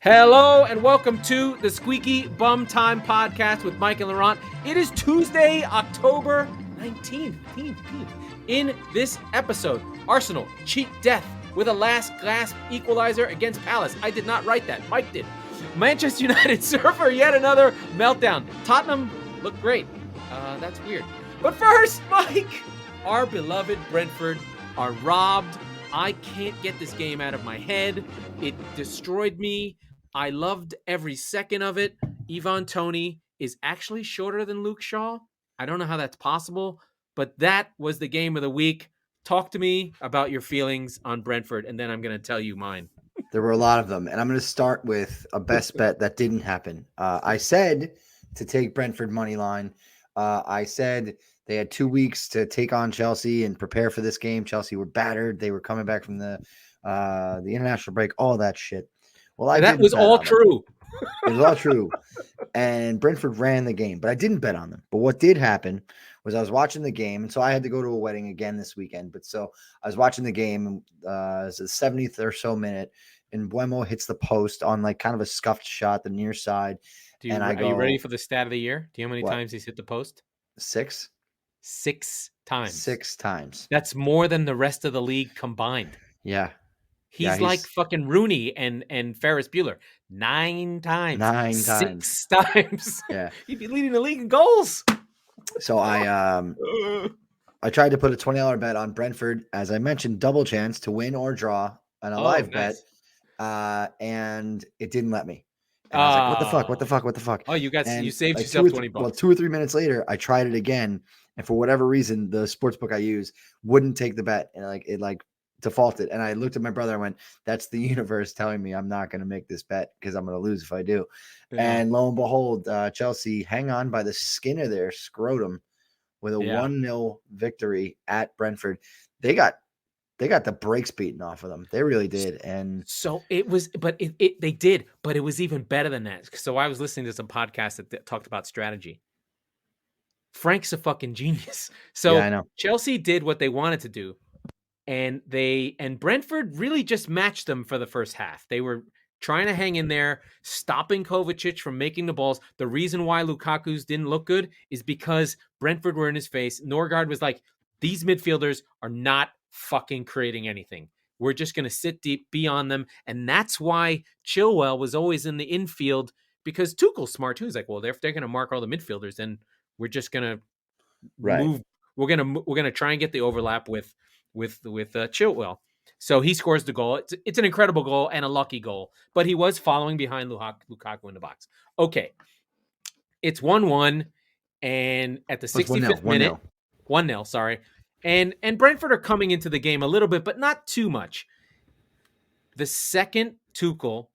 Hello and welcome to the Squeaky Bum Time Podcast with Mike and Laurent. It is Tuesday, October 19th. In this episode, Arsenal cheat death with a last gasp equalizer against Palace. I did not write that. Mike did. Manchester United suffer yet another meltdown. Tottenham look great. That's weird. But first, Mike, our beloved Brentford are robbed. I can't get this game out of my head. It destroyed me. I loved every second of it. Ivan Toney is actually shorter than Luke Shaw. I don't know how that's possible, but that was the game of the week. Talk to me about your feelings on Brentford, and then I'm going to tell you mine. There were a lot of them, and I'm going to start with a best bet that didn't happen. I said to take Brentford money line. I said they had 2 weeks to take on Chelsea and prepare for this game. Chelsea were battered. They were coming back from the international break, all that shit. Well, that was all true. It was all true. And Brentford ran the game, but I didn't bet on them. But what did happen was I was watching the game, and so I had to go to a wedding again this weekend. But so I was watching the game, and it's the 70th or so minute, and Buemo hits the post on like kind of a scuffed shot, the near side. Are you ready for the stat of the year? Do you know how many times he's hit the post? 6? 6 times. 6 times. That's more than the rest of the league combined. Yeah. He's like fucking Rooney and Ferris Bueller. 9 times. 9 times. 6 times. Yeah. He'd be leading the league in goals. So I tried to put a $20 bet on Brentford, as I mentioned, double chance to win or draw on a live bet. And it didn't let me. And I was like, what the fuck? Oh, you saved like yourself $20. Well, 2 or 3 minutes later, I tried it again. And for whatever reason, the sportsbook I use wouldn't take the bet. And it defaulted. And I looked at my brother and went, that's the universe telling me I'm not going to make this bet because I'm going to lose if I do. Yeah. And lo and behold, Chelsea hang on by the skin of their scrotum with a 1-0 victory at Brentford. They got the brakes beaten off of them. They really did. And so it was, but they did, but it was even better than that. So I was listening to some podcasts that talked about strategy. Frank's a fucking genius. So I know. Chelsea did what they wanted to do. And Brentford really just matched them for the first half. They were trying to hang in there, stopping Kovacic from making the balls. The reason why Lukaku's didn't look good is because Brentford were in his face. Norgard was like, these midfielders are not fucking creating anything. We're just going to sit deep, be on them. And that's why Chilwell was always in the infield, because Tuchel's smart too. He's like, well, if they're going to mark all the midfielders, then we're just going to move. We're going to try and get the overlap with Chilwell. So he scores the goal. It's an incredible goal and a lucky goal, but he was following behind Lukaku in the box. Okay. It's 1-1, and at the 65th minute, 1-0, sorry. And Brentford are coming into the game a little bit, but not too much. The second Tuchel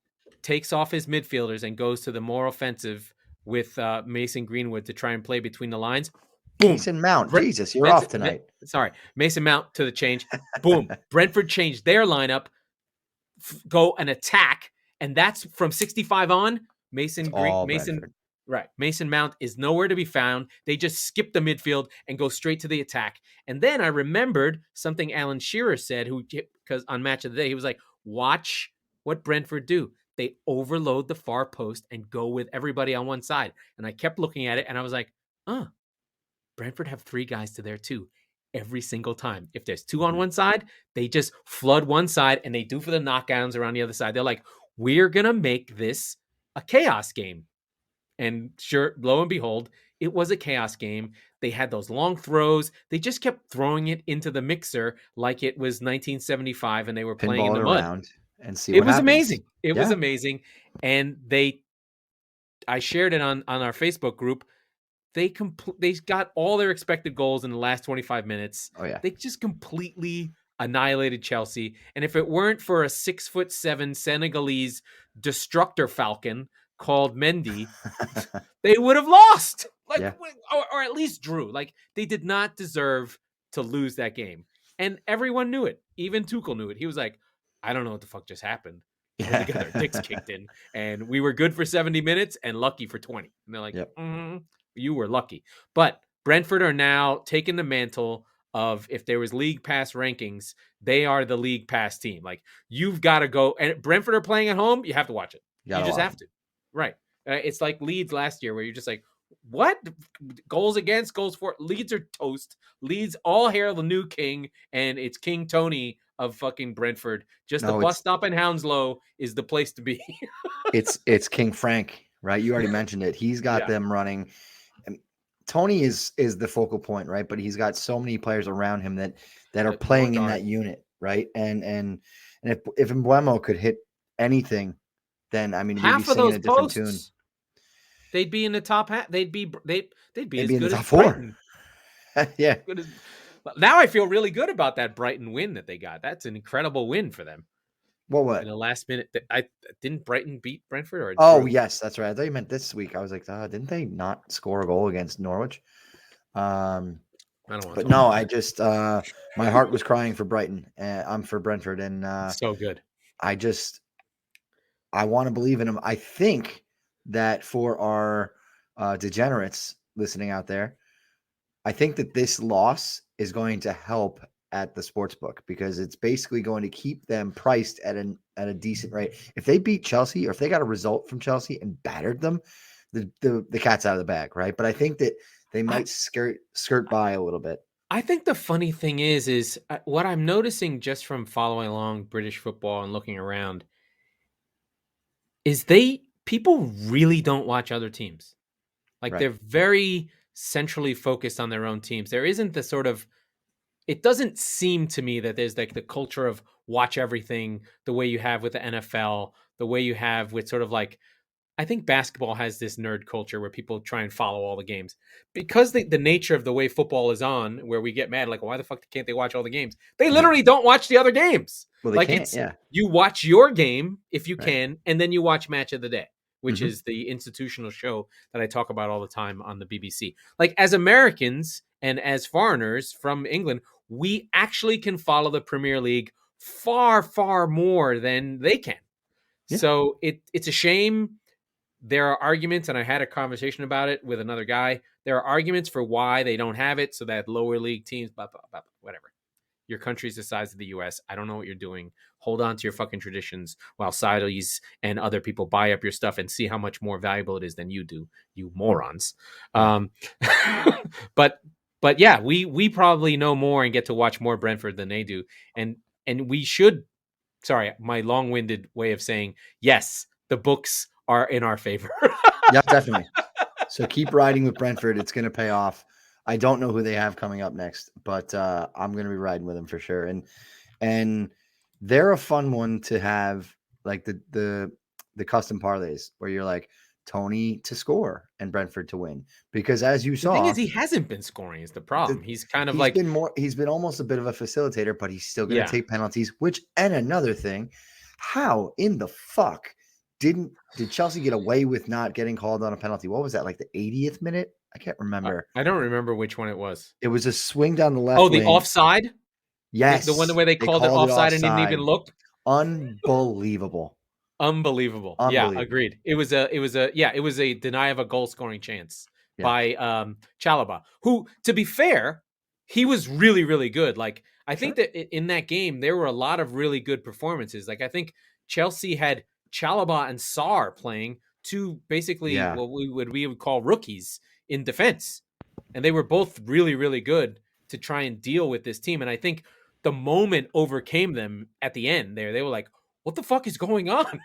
takes off his midfielders and goes to the more offensive with Mason Greenwood to try and play between the lines. Boom. Mason Mount. Jesus, you're off tonight. Sorry. Mason Mount to the change. Boom. Brentford changed their lineup, go and attack. And that's from 65 on. Mason Mount is nowhere to be found. They just skip the midfield and go straight to the attack. And then I remembered something Alan Shearer said, because on Match of the Day, he was like, watch what Brentford do. They overload the far post and go with everybody on one side. And I kept looking at it and I was like, Brentford have 3 guys to their 2 every single time. If there's 2 on one side, they just flood one side, and they do for the knockdowns around the other side. They're like, we're going to make this a chaos game. And sure, lo and behold, it was a chaos game. They had those long throws. They just kept throwing it into the mixer like it was 1975 and they were playing in the mud. And see what it was happens. Amazing. It was amazing. And I shared it on our Facebook group. They got all their expected goals in the last 25 minutes. Oh yeah. They just completely annihilated Chelsea. And if it weren't for a 6'7" Senegalese destructor falcon called Mendy, they would have lost. Or at least drew. Like, they did not deserve to lose that game. And everyone knew it. Even Tuchel knew it. He was like, I don't know what the fuck just happened. And we got our dicks kicked in. And we were good for 70 minutes and lucky for 20. And they're like, you were lucky. But Brentford are now taking the mantle of, if there was league pass rankings, they are the league pass team. Like, you've got to go. And Brentford are playing at home. You have to watch it. You just have to. Right. It's like Leeds last year where you're just like, what? Goals against, goals for. Leeds are toast. Leeds, all hail the new king, and it's King Tony of fucking Brentford. Just the bus stop in Hounslow is the place to be. it's King Frank, right? You already mentioned it. He's got them running. And Tony is the focal point, right? But he's got so many players around him that are playing in that unit, right? And if Mbeumo could hit anything, then I mean, half we'd be of singing those a different posts, tune. They'd be in the top half. They'd be as in good the as top Brighton. 4. Yeah. Now I feel really good about that Brighton win that they got. That's an incredible win for them. Well, what? In the last minute, didn't Brighton beat Brentford? Or drew? Yes, that's right. I thought you meant this week. I was like, didn't they not score a goal against Norwich? I don't want. But no, I just my heart was crying for Brighton. I'm for Brentford, and so good. I want to believe in them. I think that for our degenerates listening out there, I think that this loss is going to help at the sports book because it's basically going to keep them priced at a decent rate. If they beat Chelsea or if they got a result from Chelsea and battered them, the cat's out of the bag, right? But I think that they might skirt by a little bit. I think the funny thing is what I'm noticing just from following along British football and looking around is people really don't watch other teams. Like they're very centrally focused on their own teams. There isn't the sort of, it doesn't seem to me that there's like the culture of watch everything the way you have with the NFL, the way you have with sort of like, I think basketball has this nerd culture where people try and follow all the games because the nature of the way football is on, where we get mad, like, why the fuck can't they watch all the games? They literally don't watch the other games. Well, they can't, you watch your game if you can, and then you watch Match of the Day, which is the institutional show that I talk about all the time on the BBC. Like, as Americans and as foreigners from England, we actually can follow the Premier League far, far more than they can. Yeah. So it's a shame. There are arguments, and I had a conversation about it with another guy. There are arguments for why they don't have it, so that lower league teams, blah, blah, blah, whatever. Your country's the size of the U.S. I don't know what you're doing. Hold on to your fucking traditions while Saudis and other people buy up your stuff and see how much more valuable it is than you do, you morons. But yeah, we probably know more and get to watch more Brentford than they do. And we should, sorry, my long-winded way of saying, yes, the books are in our favor. Yeah, definitely. So keep riding with Brentford. It's going to pay off. I don't know who they have coming up next, but I'm going to be riding with them for sure. And they're a fun one to have, like the custom parlays where you're like Tony to score and Brentford to win. Because as you saw, the thing is he hasn't been scoring is the problem. He's kind of he's been almost a bit of a facilitator, but he's still going to take penalties. And another thing, how in the fuck did Chelsea get away with not getting called on a penalty? What was that, like the 80th minute? I can't remember. I don't remember which one it was. It was a swing down the left. Oh, the offside? Yes. The one where they called it offside and didn't even look? Unbelievable. Unbelievable. Yeah, agreed. It was a deny of a goal scoring chance by Chalobah, who, to be fair, he was really, really good. Like, I think that in that game, there were a lot of really good performances. Like, I think Chelsea had Chalobah and Sarr playing two basically what we would call rookies in defense. And they were both really, really good to try and deal with this team. And I think the moment overcame them at the end there. They were like, what the fuck is going on?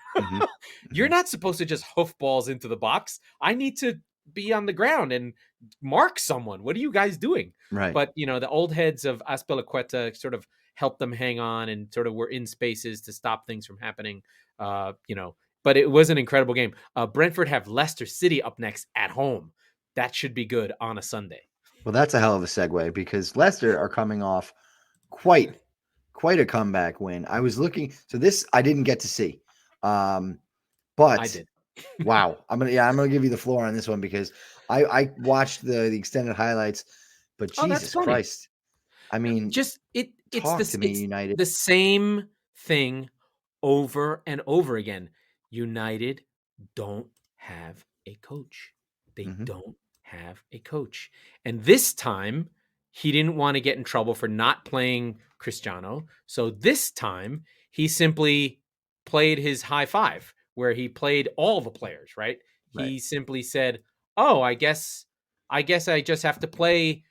You're not supposed to just hoof balls into the box. I need to be on the ground and mark someone. What are you guys doing? Right. But, the old heads of Azpilicueta sort of helped them hang on and sort of were in spaces to stop things from happening. But it was an incredible game. Brentford have Leicester City up next at home. That should be good on a Sunday. Well, that's a hell of a segue because Leicester are coming off quite a comeback win. I was looking, so this I didn't get to see, but I did. Wow, I'm gonna give you the floor on this one because I watched the extended highlights, but Jesus Christ, I mean, just it's United. The same thing over and over again. United don't have a coach. They don't have a coach. And this time, he didn't want to get in trouble for not playing Cristiano. So this time, he simply played his high five, where he played all the players, right? Right. He simply said, "Oh, I guess I just have to play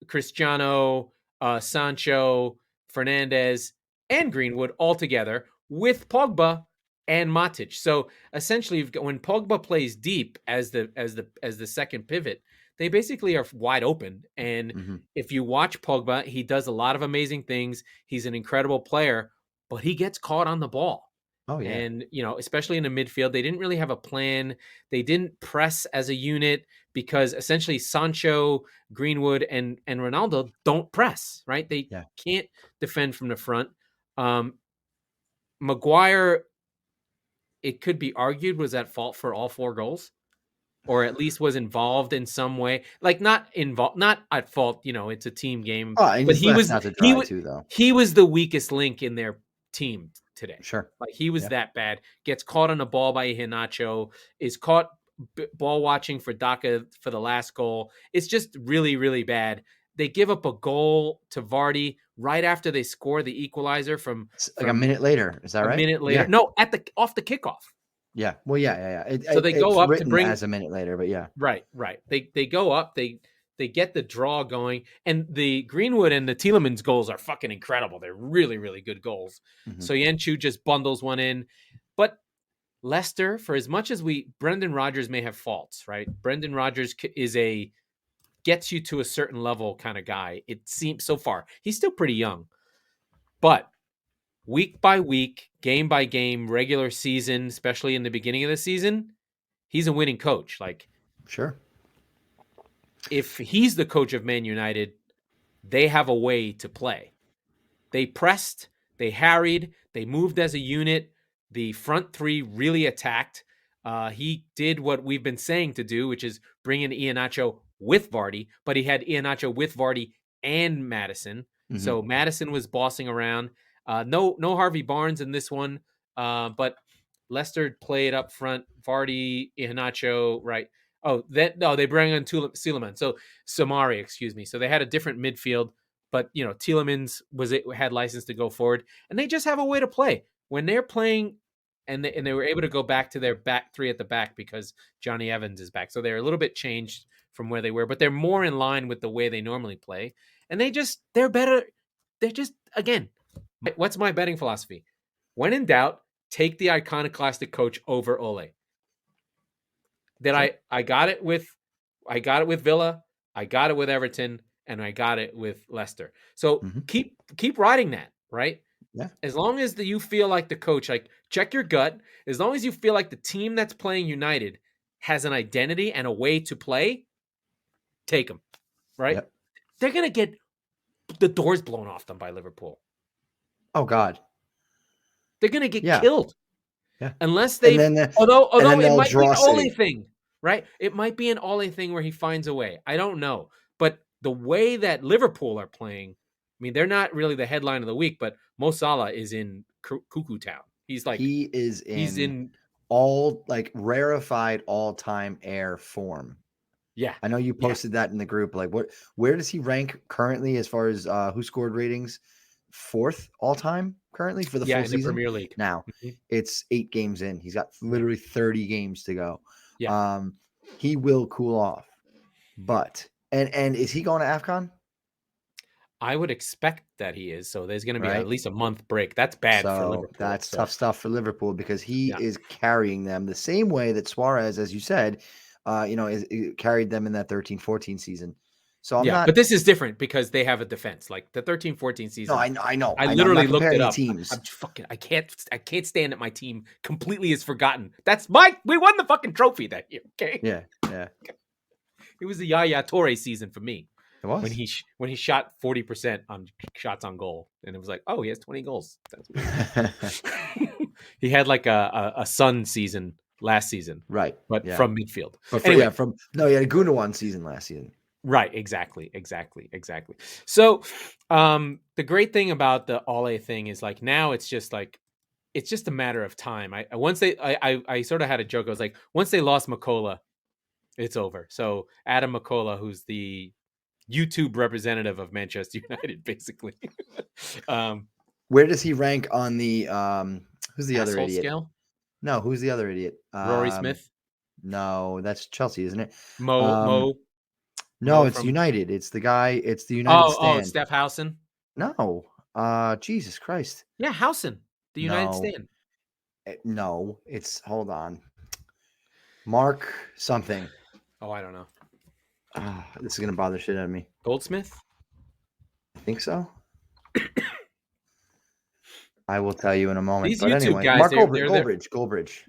Cristiano, Sancho, Fernandez, and Greenwood all together with Pogba and Matic." So essentially, when Pogba plays deep as the second pivot, they basically are wide open. And Mm-hmm. if you watch Pogba, he does a lot of amazing things. He's an incredible player, but he gets caught on the ball. Oh yeah. And, especially in the midfield, they didn't really have a plan. They didn't press as a unit because essentially Sancho, Greenwood, and Ronaldo don't press, right? They Yeah. can't defend from the front. Maguire, it could be argued, was at fault for all 4 goals, or at least was involved in some way. Like not at fault. It's a team game, Oh, and but he's left out to dry too, though. he was the weakest link in their team today. Sure. Like he was Yeah. that bad. Gets caught on the ball by Iheanacho, is caught ball watching for Daka for the last goal. It's just really, really bad. They give up a goal to Vardy right after they score the equalizer from Like a minute later. Is that right? A minute later. Yeah. No, off the kickoff. Yeah. Well, yeah. So they go it's up to written bring as a minute later, but yeah. Right. They go up, they get the draw going, and the Greenwood and the Tielemans goals are fucking incredible. They're really, really good goals. Mhm. So Yenchu just bundles one in. But Leicester, for as much as Brendan Rodgers may have faults, right? Brendan Rodgers gets you to a certain level kind of guy. It seems so far. He's still pretty young. But week by week, game by game, regular season, especially in the beginning of the season, he's a winning coach. Like, Sure. if he's the coach of Man United, they have a way to play. They pressed, they harried, they moved as a unit. The front 3 really attacked. He did what we've been saying to do, which is bring in Iheanacho with Vardy, but he had Iheanacho with Vardy and Maddison. Mhm. So Maddison was bossing around. No Harvey Barnes in this one, but Leicester played up front. Vardy, Iheanacho, right? They bring in Tielemans. So Samari, excuse me. So they had a different midfield, but Tielemans had license to go forward, and they just have a way to play when they're playing, and they were able to go back to their back 3 at the back because Johnny Evans is back. So they're a little bit changed from where they were, but they're more in line with the way they normally play, and they're better. They're just, again, what's my betting philosophy? When in doubt, take the iconoclastic coach over Ole. I got it with Villa, I got it with Everton, and I got it with Leicester. So keep riding that, right? Yeah. As long as you feel like the coach, like, check your gut. As long as you feel like the team that's playing United has an identity and a way to play, take them, right? Yep. They're gonna get the doors blown off them by Liverpool. Oh God. They're gonna get killed. Yeah. Unless they, although it might be an Ole thing, right? It might be an Ole thing where he finds a way. I don't know. But the way that Liverpool are playing, I mean, they're not really the headline of the week, but Mo Salah is in cuckoo town. He's in all, like, rarefied all-time air form. Yeah. I know you posted that in the group. Like, where does he rank currently as far as who scored ratings? 4th all time currently for the full season. In the Premier League. Now it's 8 games in. He's got literally 30 games to go. Yeah. He will cool off, but and is he going to AFCON? I would expect that he is. So there's going to be at least a month break. That's bad for Liverpool. That's tough stuff for Liverpool because he is carrying them the same way that Suarez, as you said, carried them in that 13-14 season. So I'm not. But this is different because they have a defense. Like the 13-14 season. No, I know. I literally looked it up. Teams. I can't stand that my team completely is forgotten. We won the fucking trophy that year. Okay. Yeah. It was the Yaya Toure season for me. It was when he shot 40% on shots on goal, and it was like, oh, he has 20 goals. That's he had like a Sun season last season, right? But from midfield. But he had a Gundogan season last season. Right, exactly. So, the great thing about the Ole thing is, like, now it's just a matter of time. I sort of had a joke. I was like, once they lost McCullough, it's over. So Adam McCullough, who's the YouTube representative of Manchester United, basically. Where does he rank on the Who's the other Asshole idiot? scale. No, who's the other idiot? Rory Smith. No, that's Chelsea, isn't it? Mo Um, Mo no, Mo it's from. United. It's the guy. It's the United stand. Steph Housen. No, Jesus Christ. Yeah, Housen. The United No, stand. no. It's hold on. Mark something. Oh, I don't know. This is gonna bother shit out of me. Goldsmith. I think so. I will tell you in a moment. These But YouTube anyway, guys, Mark they're Goldbridge.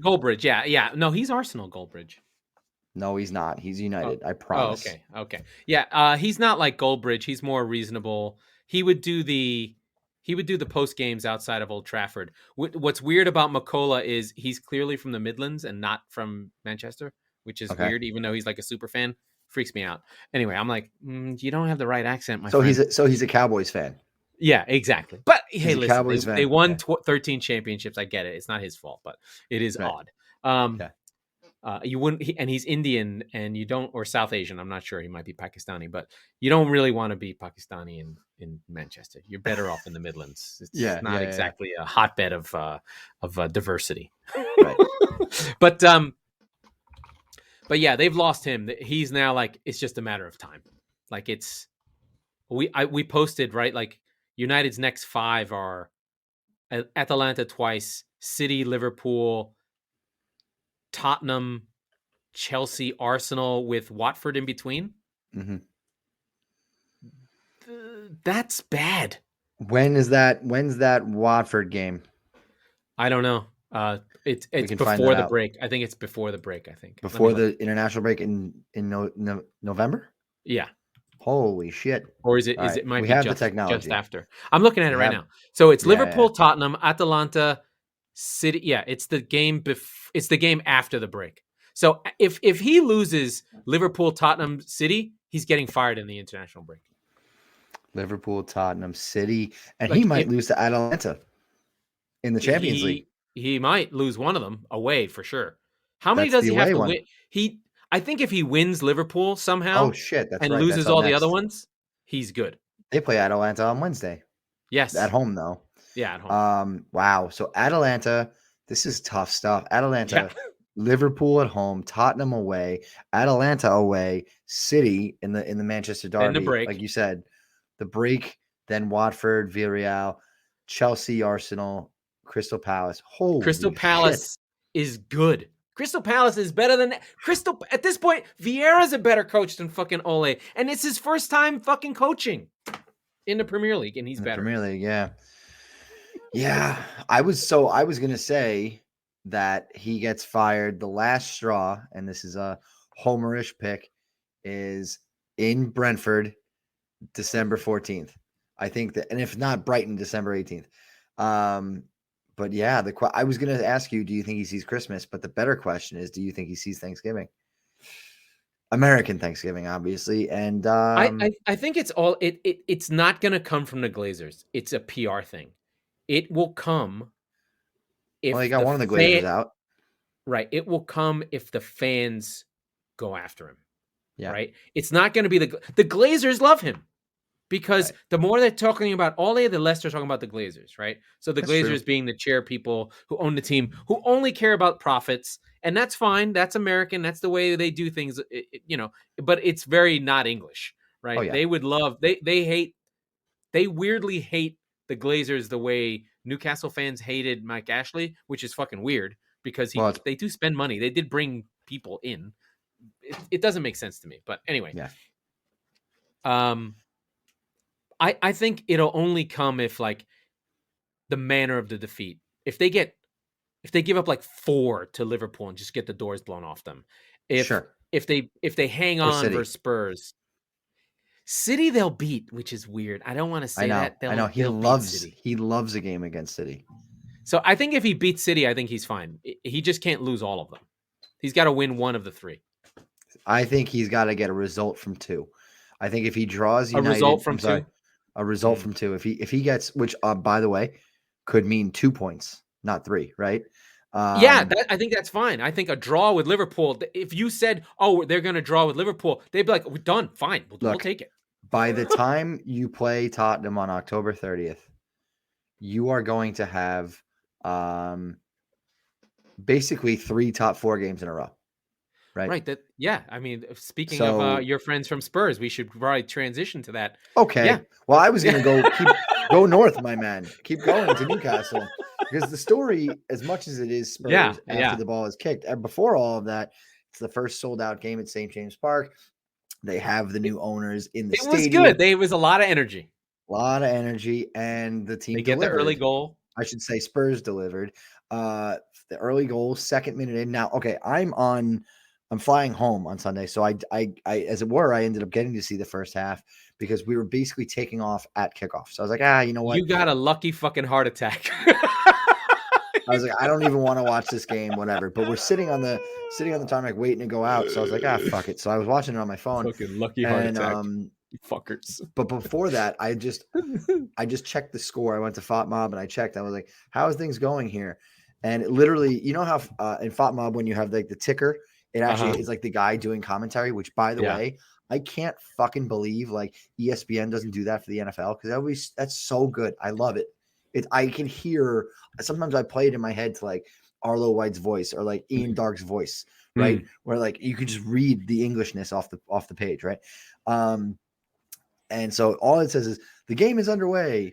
Goldbridge. Yeah. No, he's Arsenal Goldbridge. No, he's not. He's United. I Oh, promise. okay. Yeah, he's not like Goldbridge. He's more reasonable. He would do the post games outside of Old Trafford. What's weird about McCullough is he's clearly from the Midlands and not from Manchester, which is Okay. weird. Even though he's like a super fan, freaks me out. Anyway, I'm like, you don't have the right accent, my So friend. he's a Cowboys fan. Yeah, exactly. But He's hey, a listen, Cowboys they fan. won Okay. 13 championships. I get it. It's not his fault, but it is Right. odd. Okay. You wouldn't, and he's Indian, and you don't, or South Asian. I'm not sure. He might be Pakistani, but you don't really want to be Pakistani in Manchester. You're better off in the Midlands. It's not exactly a hotbed of diversity. Right. But yeah, they've lost him. He's now like it's just a matter of time. Like we posted, right, like United's next 5 are Atalanta twice, City, Liverpool, Tottenham, Chelsea, Arsenal, with Watford in between. Mm-hmm. That's bad. When's that Watford game? I don't know. It's before the break. I think it's before the break. Before the international break in November. Yeah. Holy shit! Or is it? All is right. It might we be have just, the technology. Just after. I'm looking at it right now. So it's Liverpool, Tottenham, Atalanta, City. Yeah, it's the game. It's the game after the break. So if he loses Liverpool, Tottenham, City, he's getting fired in the international break. Liverpool, Tottenham, City, and he might lose to Atalanta in the Champions League. He might lose one of them away for sure. How many does he have to win? I think if he wins Liverpool somehow, loses all the other ones, he's good. They play Atalanta on Wednesday. Yes, at home though. Yeah, at home. Wow. So Atalanta, this is tough stuff. Atalanta, Liverpool at home, Tottenham away, Atalanta away, City in the Manchester derby. And the break, like you said, the break. Then Watford, Villarreal, Chelsea, Arsenal, Crystal Palace. Crystal Palace is good. Crystal Palace is better than at this point. Vieira's a better coach than fucking Ole, and it's his first time fucking coaching in the Premier League, and he's better. Premier League, yeah. I was gonna say that he gets fired. The last straw, and this is a homerish pick, is in Brentford, December 14th. I think that, and if not Brighton, December 18th. But yeah, I was going to ask you, do you think he sees Christmas? But the better question is, do you think he sees Thanksgiving? American Thanksgiving, obviously. And I think it's all it's not going to come from the Glazers. It's a PR thing. It will come if they got one of the Glazers out. Right. It will come if the fans go after him. Yeah. Right. It's not going to be the Glazers love him. Because the more they're talking about Ole, the less they're talking about the Glazers, right? So the Glazers being the chair people who own the team, who only care about profits, and that's fine. That's American. That's the way they do things, but it's very not English, right? Oh, yeah. They would love, they weirdly hate the Glazers the way Newcastle fans hated Mike Ashley, which is fucking weird because they do spend money. They did bring people in. It doesn't make sense to me, but anyway. Yeah. I think it'll only come if like the manner of the defeat. If they give up like 4 to Liverpool and just get the doors blown off them. If they hang on versus Spurs. City they'll beat, which is weird. I don't want to say that. I know he loves a game against City. So I think if he beats City, I think he's fine. He just can't lose all of them. He's got to win one of the 3. I think he's got to get a result from 2. I think if he draws United, a result from 2. A result from 2. If he gets, which by the way, could mean 2 points, not 3, right? I think that's fine. I think a draw with Liverpool. If you said, "Oh, they're going to draw with Liverpool," they'd be like, "We're done. Fine, we'll take it." By the time you play Tottenham on October 30th, you are going to have basically 3 top 4 games in a row. Right. Right. I mean, speaking of So your friends from Spurs, we should probably transition to that. Yeah. okay. Well, I was Yeah. gonna go north, my man. Keep going to Newcastle. Because the story, as much as it is Yeah. Spurs after Yeah. the ball is kicked, and before all of that, it's the first sold out game at St. James Park. They have the new owners in the It was stadium. good. It was a lot of energy. A lot of energy, and the They team get the early delivered. goal. I should say Spurs delivered. The early goal, second minute in. Now, okay, I'm flying home on Sunday, so I as it were, I ended up getting to see the first half because we were basically taking off at kickoff. So I was like, you know what? You got a lucky fucking heart attack. I was like, I don't even want to watch this game, whatever. But we're sitting on the tarmac waiting to go out. So I was like, fuck it. So I was watching it on my phone. Fucking lucky heart And attack. You fuckers. but before that, I just checked the score. I went to FotMob and I checked. I was like, how is things going here? And it literally, you know how in FotMob when you have like the ticker, it actually is like the guy doing commentary. Which, by the way, I can't fucking believe like ESPN doesn't do that for the NFL because that's so good. I love it. I can hear. Sometimes I play it in my head to like Arlo White's voice or like Ian Dark's voice, right? Where like you could just read the Englishness off the page, right? And so all it says is the game is underway.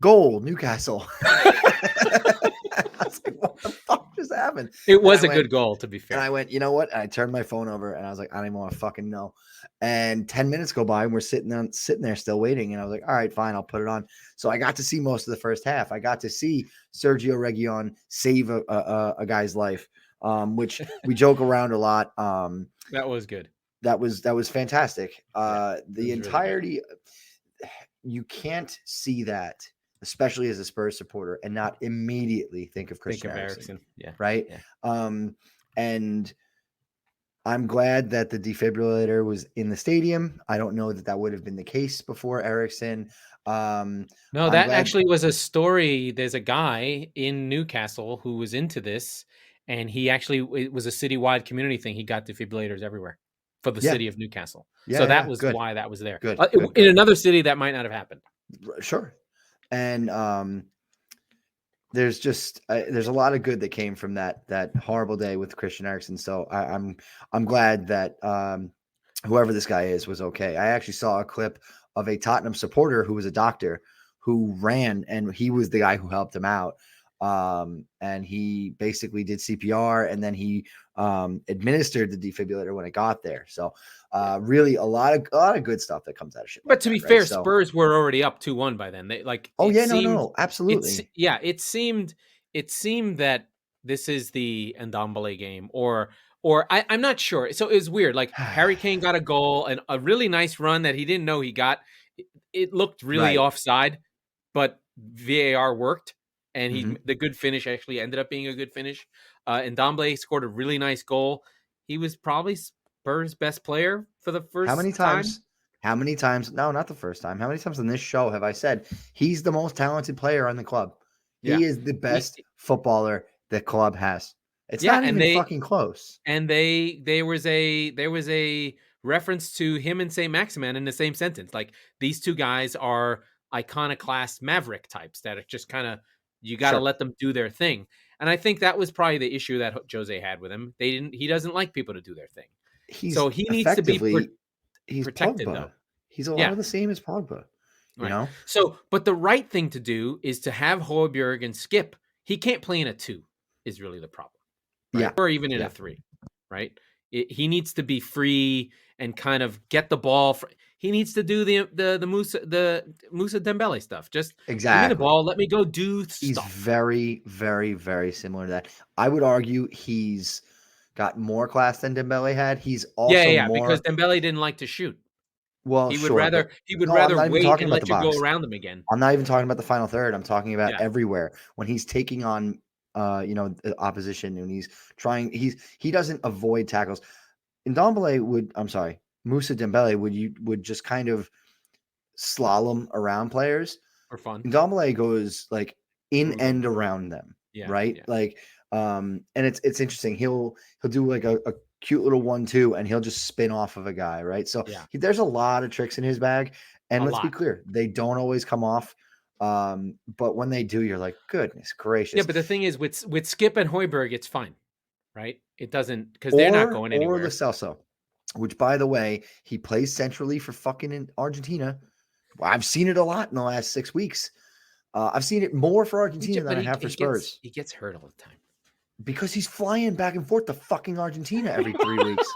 Goal, Newcastle. I was like, what the fuck just happened? It was a good goal, to be fair. And I went, you know what? And I turned my phone over and I was like, I don't even want to fucking know. And 10 minutes go by and we're sitting there still waiting. And I was like, all right, fine, I'll put it on. So I got to see most of the first half. I got to see Sergio Reguilon save a guy's life, which we joke around a lot. That was good. That was fantastic. The entirety, really, you can't see that, especially as a Spurs supporter, and not immediately think of Christian Eriksen. Yeah. Right. Yeah. And I'm glad that the defibrillator was in the stadium. I don't know that would have been the case before Eriksen. No, that actually was a story. There's a guy in Newcastle who was into this, and it was a citywide community thing. He got defibrillators everywhere for the city of Newcastle. Yeah, so that was why that was there. Good. In another city, that might not have happened. Sure. And there's just there's a lot of good that came from that horrible day with Christian Eriksen. So I'm glad that whoever this guy is was okay. I actually saw a clip of a Tottenham supporter who was a doctor who ran, and he was the guy who helped him out. And he basically did CPR, and then he administered the defibrillator when it got there. So really a lot of good stuff that comes out of shit. But to be fair, Spurs were already up 2-1 by then. They like. No, absolutely. It seemed that this is the Ndombele game, or I'm not sure. So it was weird. Like Harry Kane got a goal and a really nice run that he didn't know he got. It looked really offside, but VAR worked. And the good finish actually ended up being a good finish. And Ndombele scored a really nice goal. He was probably Spurs' best player for the first time. How many times? No, not the first time. How many times on this show have I said he's the most talented player on the club? Yeah. He is the best footballer the club has. It's not even fucking close. And there was a reference to him and St. Maximin in the same sentence. Like these two guys are iconoclast maverick types that are just kind of. You got to let them do their thing. And I think that was probably the issue that Jose had with him. He doesn't like people to do their thing. So he needs to be protected, Pogba. though. He's a lot of the same as Pogba, you know? So, but the right thing to do is to have Højbjerg and Skip. He can't play in a 2 is really the problem. Right? Yeah. Or even in a 3, right? He needs to be free and kind of get the ball. He needs to do the Musa Dembele stuff. Just give me the ball. Let me go do stuff. He's very, very, very similar to that. I would argue he's got more class than Dembele had. He's also because Dembele didn't like to shoot. Well, he would rather wait and let you go around them again. I'm not even talking about the final third. I'm talking about everywhere when he's taking on the opposition and he's trying. He doesn't avoid tackles. Musa Dembele would just kind of slalom around players for fun. Ndombele goes like in and around them, right? Yeah. Like, and it's interesting. He'll do like a cute little 1-2 and he'll just spin off of a guy, right? So there's a lot of tricks in his bag. And let's be clear, they don't always come off But when they do, you're like, goodness gracious. Yeah, but the thing is, with Skip and Højbjerg, it's fine, right? It doesn't, because they're not going Or anywhere. Lo Celso, which, by the way, he plays centrally for fucking Argentina. I've seen it a lot in the last 6 weeks. I've seen it more for Argentina than I have for Spurs. He gets hurt all the time. Because he's flying back and forth to fucking Argentina every 3 weeks.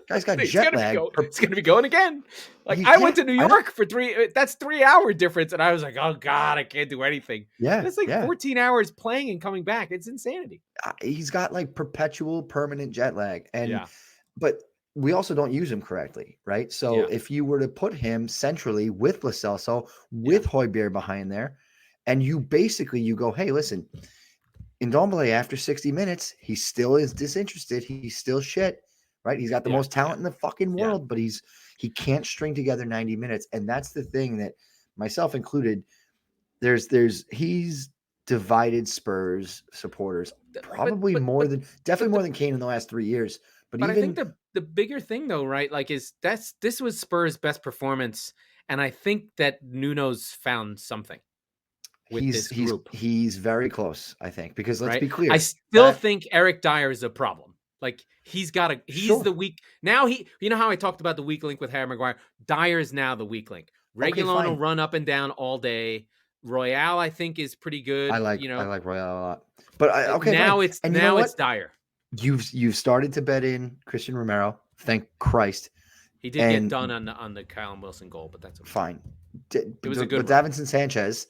Guy's got jet lag. It's going to be going again. Like, I went to New York for 3. That's 3 hour difference. And I was like, oh God, I can't do anything. Yeah. It's like 14 hours playing and coming back. It's insanity. He's got like perpetual permanent jet lag. But we also don't use him correctly, right? So if you were to put him centrally with Lo Celso, with Højbjerg behind there, and you go, hey, listen, Ndombele, after 60 minutes, he still is disinterested. He's still shit, right? He's got the most talent in the fucking world, but he can't string together 90 minutes. And that's the thing that, myself included, he's divided Spurs supporters probably more than Kane in the last 3 years. But I think the bigger thing though, right? Like this was Spurs' best performance. And I think that Nuno's found something. He's very close, I think, because let's be clear. I still think Eric Dyer is a problem. Like he's the weak. Now you know how I talked about the weak link with Harry Maguire? Dyer is now the weak link. Reguilon will run up and down all day. Royale, I think, is pretty good. I like Royale a lot. But now it's Dyer. You've started to bet in Christian Romero. Thank Christ. He did get done on the Callum Wilson goal, but that's okay. Fine. It was a good. But Davinson Sanchez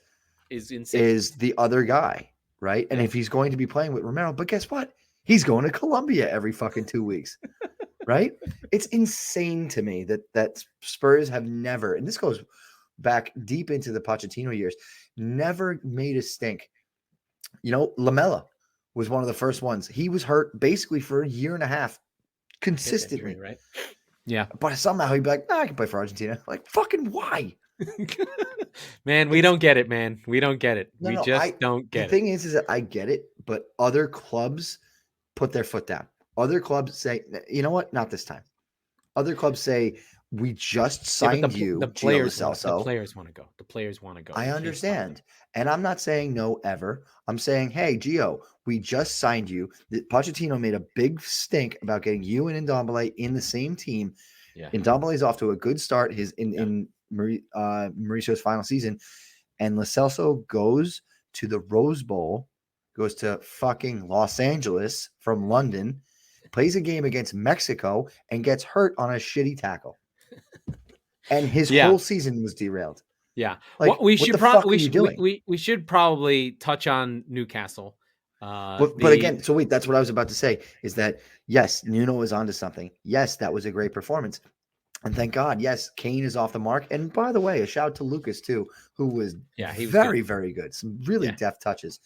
is insane. Is the other guy, right? And if he's going to be playing with Romero, but guess what? He's going to Colombia every fucking 2 weeks, right? It's insane to me that Spurs have never, and this goes back deep into the Pochettino years, never made a stink. You know, Lamela was one of the first ones. He was hurt basically for a year and a half consistently, injury, right? Yeah. But somehow he'd be like, I can play for Argentina. Like, fucking why? Man, we don't get it, man. We don't get it. We don't get it. The thing is that I get it, but other clubs put their foot down. Other clubs say, you know what? Not this time. Other clubs say, we just signed you. The players want to go. The players want to go. I understand. And I'm not saying no ever. I'm saying, hey, Gio, we just signed you. Pochettino made a big stink about getting you and Ndombele in the same team. Yeah. Ndombele's off to a good start in Mauricio's final season. And Lo Celso goes to the Rose Bowl, goes to fucking Los Angeles from London, plays a game against Mexico, and gets hurt on a shitty tackle. And his whole season was derailed. Yeah. Like, we should probably touch on Newcastle. But again, so wait, that's what I was about to say, is that yes, Nuno is onto something. Yes, that was a great performance. And thank God, yes, Kane is off the mark. And by the way, a shout out to Lucas too, who was very, very good. Some really deft touches.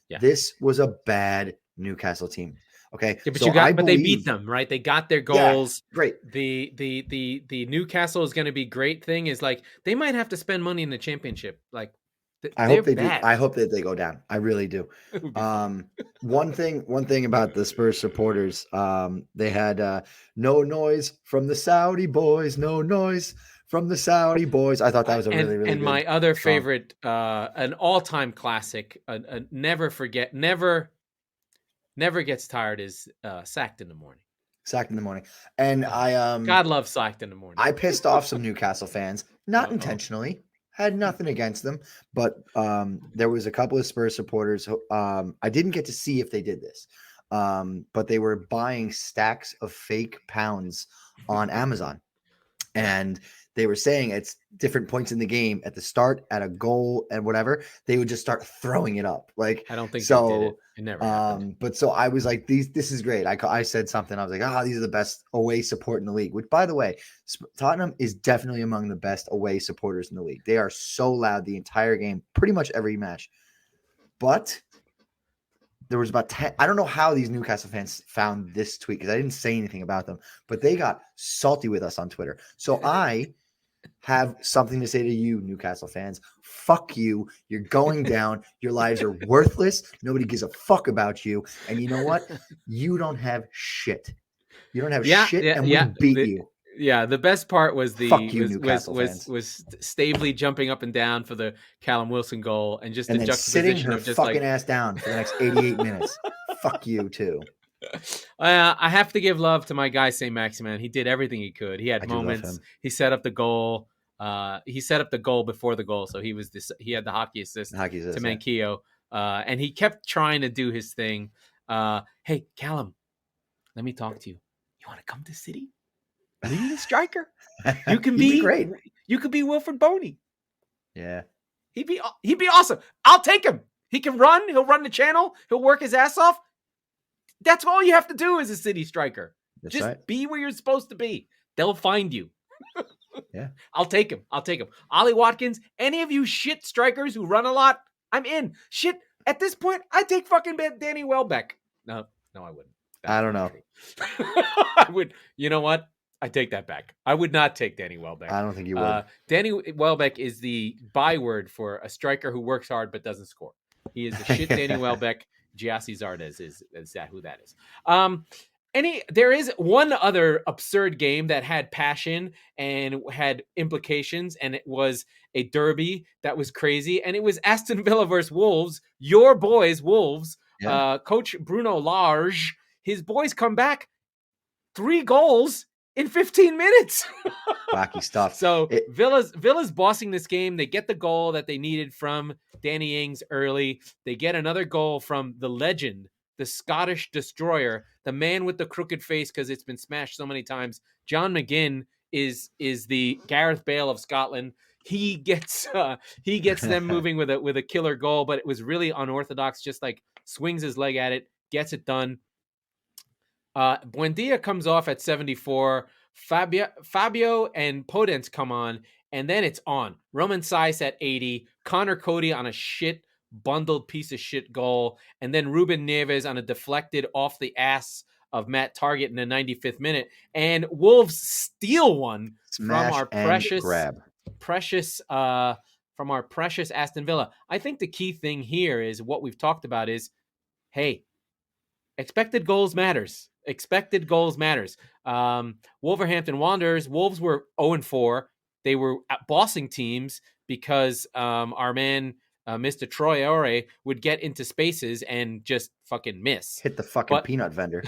Yeah. This was a bad Newcastle team. Okay. Yeah, but they beat them, right? They got their goals. Yeah, great. The Newcastle is going to be great thing is like they might have to spend money in the championship. Like I hope they do. I hope that they go down. I really do. One thing about the Spurs supporters, they had no noise from the Saudi boys, no noise from the Saudi boys. I thought that was a really good my other song. Favorite, an all-time classic, never gets tired is Sacked in the Morning. Sacked in the Morning. And God loves Sacked in the Morning. I pissed off some Newcastle fans, not intentionally. Had nothing against them, but there was a couple of Spurs supporters who, I didn't get to see if they did this, but they were buying stacks of fake pounds on Amazon. And they were saying at different points in the game, at the start, at a goal, and whatever, they would just start throwing it up. Like, I don't think so. They did it. It never happened. But so I was like, this is great. I said something. I was like, these are the best away support in the league. Which, by the way, Tottenham is definitely among the best away supporters in the league. They are so loud the entire game, pretty much every match. But there was about 10. I don't know how these Newcastle fans found this tweet because I didn't say anything about them, but they got salty with us on Twitter. So I have something to say to you, Newcastle fans. Fuck you. You're going down. Your lives are worthless. Nobody gives a fuck about you. And you know what? You don't have shit. You don't have shit, and we beat you. Yeah, the best part was Fuck you, Newcastle fans. Stavely jumping up and down for the Callum Wilson goal, and just And the then sitting juxtaposition her of just fucking like ass down for the next 88 minutes. Fuck you too. I have to give love to my guy Saint Maximin. He did everything he could. He had I do love moments. him. He set up the goal. He set up the goal before the goal, so he had the hockey assist Hockey's to this, yeah. Manquillo, and he kept trying to do his thing. Hey, Callum, let me talk to you. You want to come to City? We need a striker. You can He'd be great. You could be Wilfred Boney. Yeah. He'd be awesome. I'll take him. He can run. He'll run the channel. He'll work his ass off. That's all you have to do as a City striker. That's Just right. be where you're supposed to be. They'll find you. Yeah. I'll take him. Ollie Watkins, any of you shit strikers who run a lot, I'm in. Shit, at this point, I'd take fucking Danny Welbeck. No, I wouldn't. I don't know. I would. You know what? I take that back. I would not take Danny Welbeck. I don't think you would. Danny Welbeck is the byword for a striker who works hard but doesn't score. He is the shit Danny Welbeck. Giassi Zardes is that who that is. There is one other absurd game that had passion and had implications, and it was a derby that was crazy, and it was Aston Villa versus Wolves. Your boys, Wolves. Yeah. Coach Bruno Lage, his boys come back 3 goals in 15 minutes. Wacky stuff. So Villa's bossing this game. They get the goal that they needed from Danny Ings early. They get another goal from the legend, the Scottish destroyer, the man with the crooked face because it's been smashed so many times. John McGinn is the Gareth Bale of Scotland. He gets them moving with a killer goal, but it was really unorthodox. Just like swings his leg at it, gets it done. Buendia comes off at 74. Fabio and Podence come on, and then it's on. Roman Saiz at 80. Connor Cody on a shit bundled piece of shit goal, and then Ruben Neves on a deflected off the ass of Matt Target in the 95th minute. And Wolves steal one Smash from our precious Aston Villa. I think the key thing here is what we've talked about is, hey, expected goals matters. Wolverhampton Wanderers, Wolves were 0-4. They were bossing teams because our man, Mr. Troy Ore, would get into spaces and just fucking miss. Hit the fucking peanut vendor.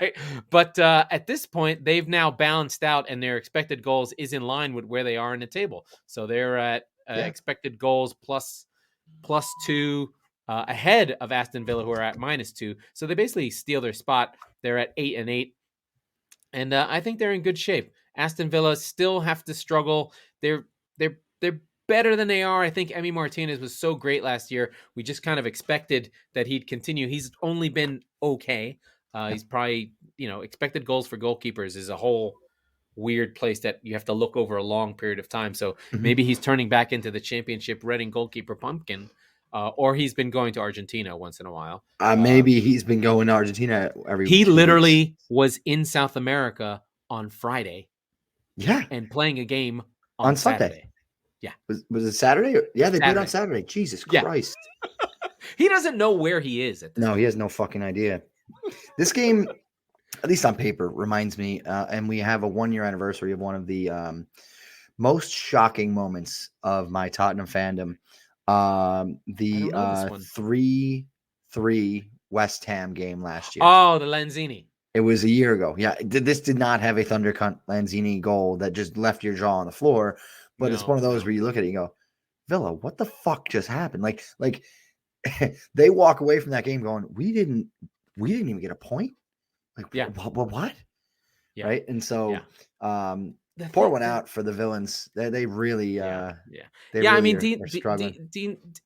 Right. But at this point, they've now balanced out, and their expected goals is in line with where they are in the table. So they're at expected goals plus 2. Ahead of Aston Villa, who are at -2. So they basically steal their spot. They're at 8-8. And I think they're in good shape. Aston Villa still have to struggle. They're better than they are. I think Emi Martinez was so great last year. We just kind of expected that he'd continue. He's only been okay. He's probably, expected goals for goalkeepers is a whole weird place that you have to look over a long period of time. So maybe he's turning back into the championship Reading goalkeeper pumpkin. Or he's been going to Argentina once in a while. Maybe he's been going to Argentina every. He literally was in South America on Friday. Yeah, and playing a game on Saturday. Yeah, was it Saturday? Yeah, they played on Saturday. Jesus Christ! He doesn't know where he is at this point. He has no fucking idea. This game, at least on paper, reminds me, and we have a 1-year anniversary of one of the most shocking moments of my Tottenham fandom. The 3-3 West Ham game last year. Oh, the Lanzini. It was a year ago. Yeah, this did not have a Thundercunt Lanzini goal that just left your jaw on the floor. But it's one of those where you look at it and you go, Villa, what the fuck just happened? Like they walk away from that game going, we didn't even get a point. Like, what? Yeah. Right. And so, pour one out for the villains. They really, Dean,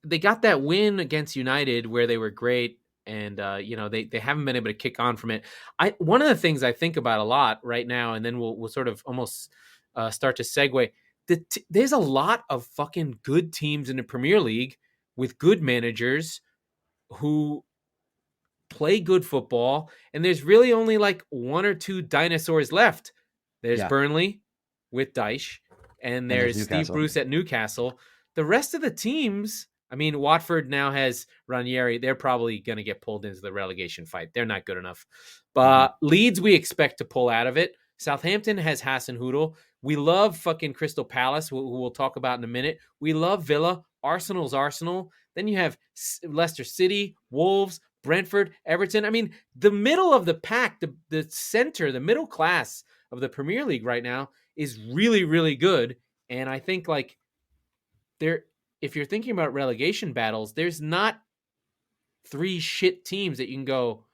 they got that win against United where they were great, and they haven't been able to kick on from it. One of the things I think about a lot right now, and then we'll sort of almost start to segue. There's a lot of fucking good teams in the Premier League with good managers who play good football, and there's really only like 1 or 2 dinosaurs left. There's Burnley with Dyche, and there's Steve Bruce at Newcastle. The rest of the teams, I mean, Watford now has Ranieri. They're probably going to get pulled into the relegation fight. They're not good enough. But Leeds, we expect to pull out of it. Southampton has Hasenhüttl. We love fucking Crystal Palace, who we'll talk about in a minute. We love Villa. Arsenal's Arsenal. Then you have Leicester City, Wolves, Brentford, Everton. I mean, the middle of the pack, the center, the middle class of the Premier League right now is really, really good. And I think like if you're thinking about relegation battles, there's not 3 shit teams that you can go,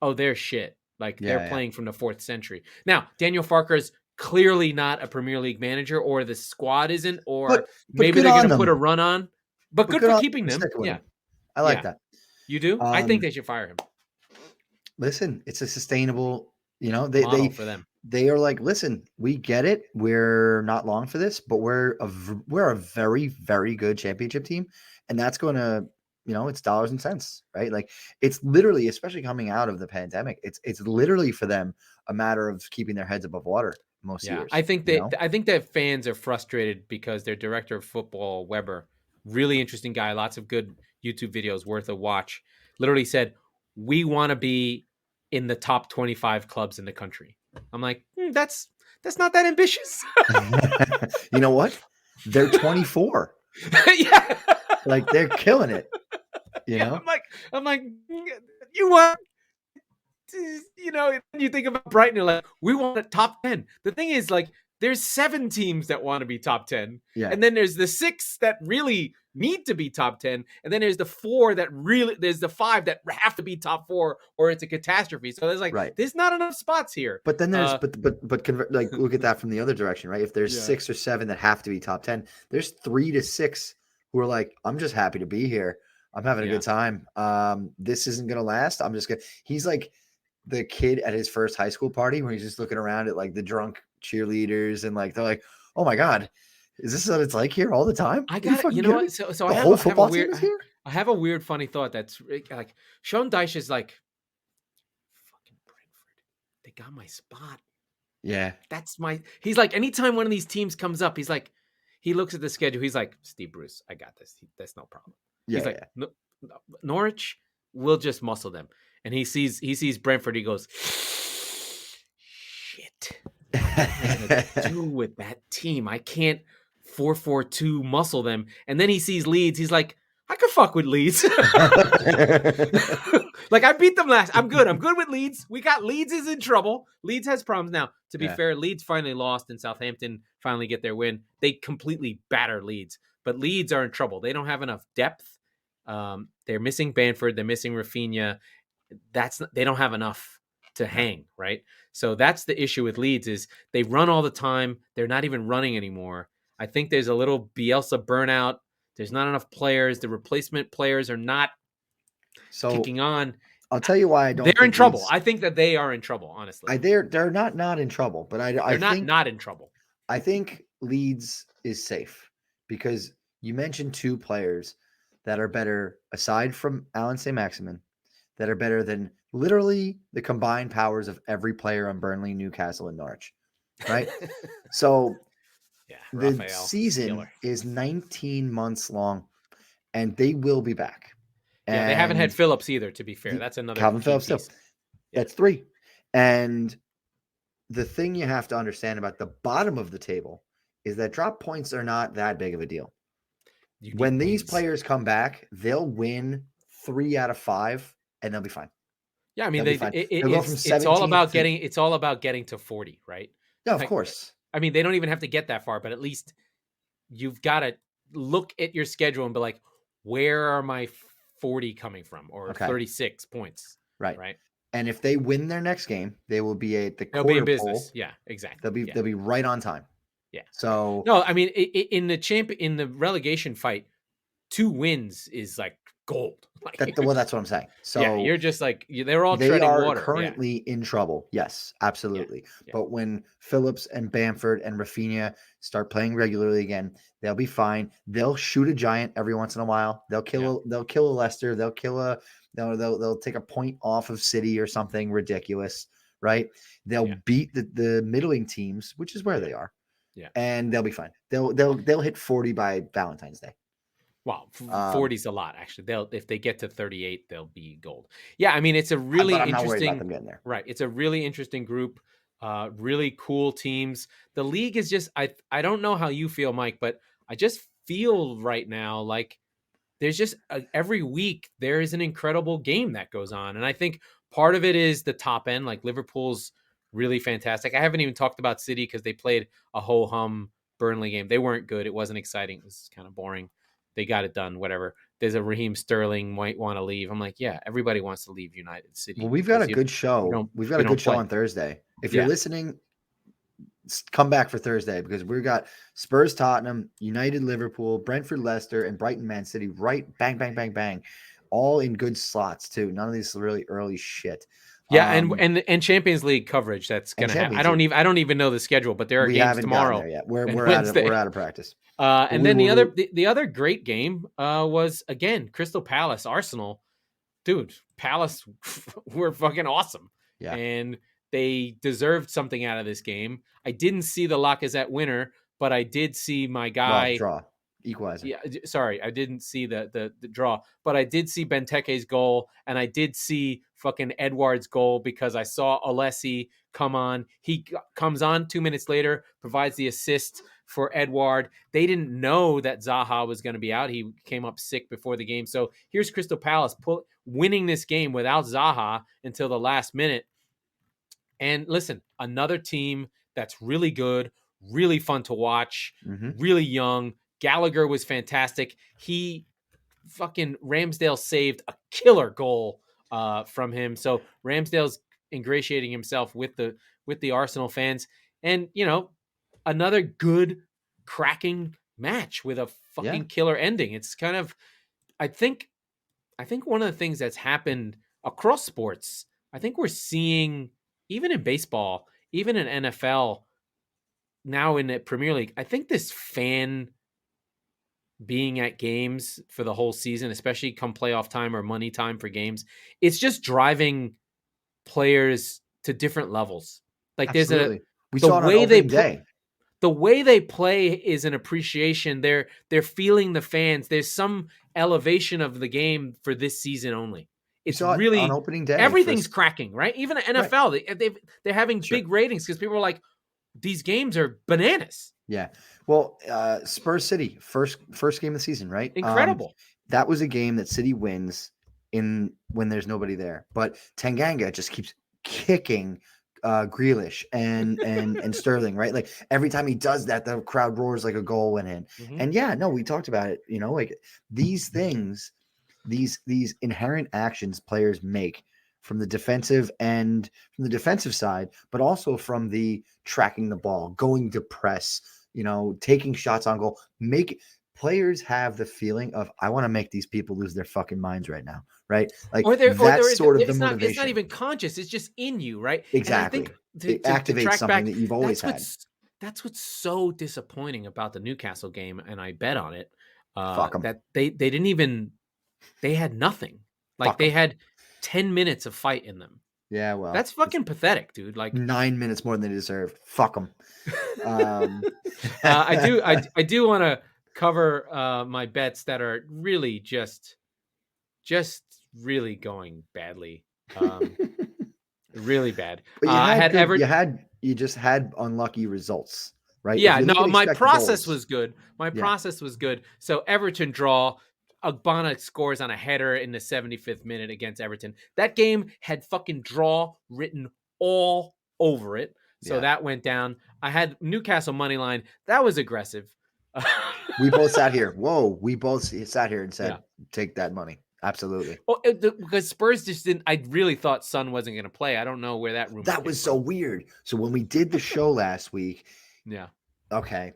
oh, they're shit. Like they're playing from the 4th century. Now, Daniel Farker's clearly not a Premier League manager, or the squad isn't, or maybe they're going to put a run on. But good for keeping them. Yeah. I like that. You do? I think they should fire him. Listen, it's a sustainable, model for them. They are like, listen, we get it. We're not long for this, but we're a very, very good championship team. And that's going to, it's dollars and cents, right? Like it's literally, especially coming out of the pandemic, it's literally for them a matter of keeping their heads above water most years. I think that fans are frustrated because their director of football, Weber, really interesting guy, lots of good YouTube videos worth a watch, literally said, we want to be in the top 25 clubs in the country. I'm like, that's not that ambitious. You know what? They're 24. Yeah. Like they're killing it. You know? I'm like, you want, you think about Brighton, you're like, we want a top 10. The thing is, like, there's 7 teams that want to be top 10. Yeah. And then there's the 6 that really need to be top 10. And then there's the 4 there's the 5 that have to be top 4 or it's a catastrophe. So there's there's not enough spots here. But then there's, like, look at that from the other direction, right? If there's 6 or 7 that have to be top 10, there's 3 to 6 who are like, I'm just happy to be here. I'm having a good time. This isn't going to last. I'm just going to, he's like the kid at his first high school party where he's just looking around at like the drunk cheerleaders and like, they're like, oh my God, is this what it's like here all the time? I got it. You know what? So the whole football team is here? I have a weird, funny thought that's like Sean Dyche is like, fucking Brentford. They got my spot. Yeah. He's like, anytime one of these teams comes up, he's like, he looks at the schedule. He's like, Steve Bruce, I got this. That's no problem. Yeah, he's like, no, Norwich, we'll just muscle them. And he sees Brentford. He goes, shit. What am I gonna do with that team? I can't 4-4-2 muscle them. And then he sees Leeds. He's like, I could fuck with Leeds. Like I beat them last. I'm good. I'm good with Leeds. Leeds is in trouble. Leeds has problems now. To be fair, Leeds finally lost and Southampton finally get their win. They completely batter Leeds, but Leeds are in trouble. They don't have enough depth. They're missing Bamford. They're missing Rafinha. They don't have enough to hang, right? So that's the issue with Leeds is they run all the time. They're not even running anymore. I think there's a little Bielsa burnout. There's not enough players. The replacement players are not kicking on. I'll tell you why I don't. They're in trouble. I think that they are in trouble, honestly. They're not in trouble, but I think not in trouble. I think Leeds is safe because you mentioned 2 players that are better aside from Alan Saint-Maximin, that are better than literally the combined powers of every player on Burnley, Newcastle, and Norwich, right? So the season is 19 months long, and they will be back. Yeah, they haven't had Phillips either, to be fair. That's another Calvin Phillips still. That's 3. And the thing you have to understand about the bottom of the table is that drop points are not that big of a deal. When these players come back, they'll win 3 out of 5 and they'll be fine. Yeah, I mean, it's all about getting to 40, right? Yeah, of course. I mean, they don't even have to get that far, but at least you've got to look at your schedule and be like, where are my 40 coming from, or 36 points? Right. And if they win their next game, they will be at the they'll quarter be in business. pole. Yeah, exactly. They'll be right on time. Yeah. So no, I mean, in the relegation fight, 2 wins is like gold. That's what I'm saying. So you're just like they're all treading water. They are currently in trouble. Yes, absolutely. Yeah. But when Phillips and Bamford and Rafinha start playing regularly again, they'll be fine. They'll shoot a giant every once in a while. They'll kill a Leicester. They'll take a point off of City or something ridiculous, right? They'll beat the middling teams, which is where they are. Yeah. And they'll be fine. They'll hit 40 by Valentine's Day. Wow, 40 is a lot, actually. If they get to 38, they'll be gold. Yeah, I mean, it's a really interesting. I'm not worried about them getting there. Right, it's a really interesting group. Really cool teams. The league is just I don't know how you feel, Mike, but I just feel right now like there's just every week there is an incredible game that goes on, and I think part of it is the top end. Like Liverpool's really fantastic. I haven't even talked about City because they played a ho hum Burnley game. They weren't good. It wasn't exciting. It was kind of boring. They got it done. Whatever. There's a Raheem Sterling might want to leave. I'm like, yeah, everybody wants to leave United Well, City we've got because a good show. We've got a good show play. on Thursday. If you're Yeah. listening, come back for Thursday because we've got Spurs, Tottenham, United, Liverpool, Brentford, Leicester, and Brighton, Man City. Right, bang, bang, bang, bang, all in good slots too. None of these really early shit. Yeah, and Champions League coverage that's And gonna happen. Champions I don't even know the schedule, but there are we games haven't gotten tomorrow there yet. and We're Wednesday. out of practice. And then the other great game was again Crystal Palace Arsenal. Dude, Palace were fucking awesome. Yeah. And they deserved something out of this game. I didn't see the Lacazette winner, but I did see my guy draw. Equalizer. Yeah, sorry, I didn't see the draw, but I did see Benteke's goal, and I did see fucking Edouard's goal because I saw Alessi come on. He comes on 2 minutes later, provides the assist for Edouard. They didn't know that Zaha was going to be out. He came up sick before the game. So here's Crystal Palace winning this game without Zaha until the last minute. And listen, another team that's really good, really fun to watch, really young. Gallagher was fantastic. He fucking Ramsdale saved a killer goal from him. So Ramsdale's ingratiating himself with the Arsenal fans, and another good cracking match with a fucking killer ending. It's kind of I think one of the things that's happened across sports, I think we're seeing even in baseball, even in NFL, now in the Premier League, I think this fan being at games for the whole season, especially come playoff time or money time for games, it's just driving players to different levels. Like Absolutely. We saw the way they play. The way they play is an appreciation. They're feeling the fans. There's some elevation of the game for this season only. It's really on opening day. Everything's cracking, right? Even the NFL, right. They're having big ratings because people are like, these games are bananas. Yeah. Well, Spurs City, first game of the season, right? Incredible. That was a game that City wins when there's nobody there. But Tanganga just keeps kicking Grealish and Sterling, right? Like every time he does that, the crowd roars like a goal went in. And we talked about it, like these things, these inherent actions players make from the defensive side, but also from the tracking the ball, going to press, taking shots on goal, players have the feeling of, I want to make these people lose their fucking minds right now, right? Like that's sort of the motivation. It's not even conscious. It's just in you, right? Exactly. And I think it activates something that you've always had. That's what's so disappointing about the Newcastle game, and I bet on it. Fuck 'em. That they didn't even, they had nothing. Like they had 10 minutes of fight in them. Yeah, well, that's fucking pathetic, dude. Like 9 minutes more than they deserved. Fuck them. I do want to cover my bets that are really just really going badly, really bad. You just had unlucky results, right? Yeah, no, my process was good. Process was good. So Everton draw. Agbana scores on a header in the 75th minute against Everton. That game had fucking draw written all over it. So that went down. I had Newcastle money line. That was aggressive. We both sat here. We both sat here and said, take that money. Absolutely. Well, because Spurs just didn't. I really thought Son wasn't going to play. I don't know where that rumor. That was so weird. So when we did the show last week. Yeah. Okay.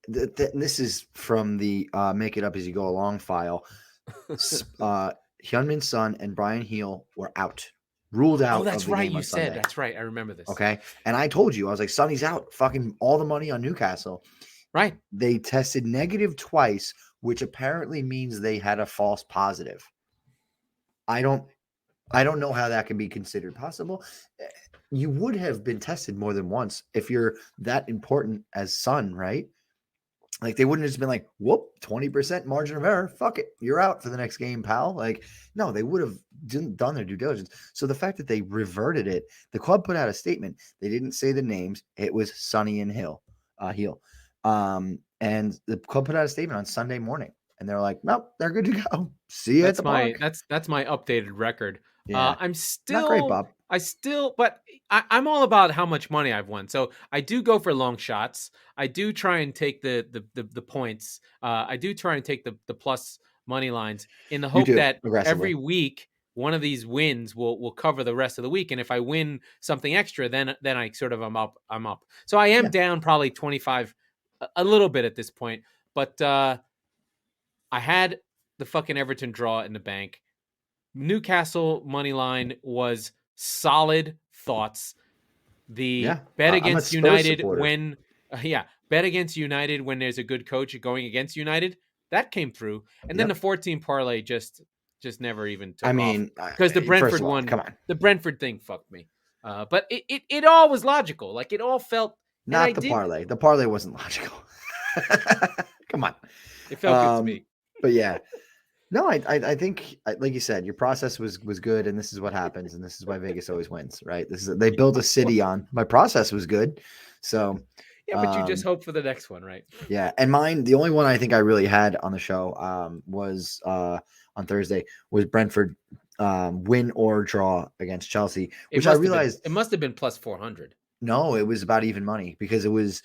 This is from the Make It Up As You Go Along file. Hyunmin Son and Brian Heel were ruled out. Oh, that's right. You said Sunday. That's right. I remember this. Okay. And I told you, I was like, Sonny's out. Fucking all the money on Newcastle. Right. They tested negative twice, which apparently means they had a false positive. I don't know how that can be considered possible. You would have been tested more than once if you're that important as Son, right? Like they wouldn't have just been like, whoop, 20% margin of error. Fuck it. You're out for the next game, pal. Like, no, they would have done their due diligence. So the fact that they reverted it, the club put out a statement. They didn't say the names. It was Sonny and Heel. And the club put out a statement on Sunday morning. And they're like, nope, they're good to go. See you at the park. That's my updated record. Yeah. I'm Not great, Bob. But I'm all about how much money I've won. So I do go for long shots. I do try and take the points. I do try and take the plus money lines in the hope that every week one of these wins will cover the rest of the week. And if I win something extra, then I sort of I'm up. So I am down probably 25, a little bit at this point. But I had the fucking Everton draw in the bank. Newcastle money line was solid thoughts. The bet against United bet against United when there's a good coach going against United, that came through. And then the 14 parlay just never even took off. Because the Brentford one, come on. The Brentford thing fucked me. But it all was logical. Like it all felt not the parlay. The parlay wasn't logical. Come on. It felt good to me. But yeah. No, I think, like you said, your process was good, and this is what happens, and this is why Vegas always wins, right? They built a city on my process was good, so but you just hope for the next one, right? Yeah, and mine, the only one I think I really had on the show was on Thursday was Brentford win or draw against Chelsea, which I realized it must have been plus 400. No, it was about even money because it was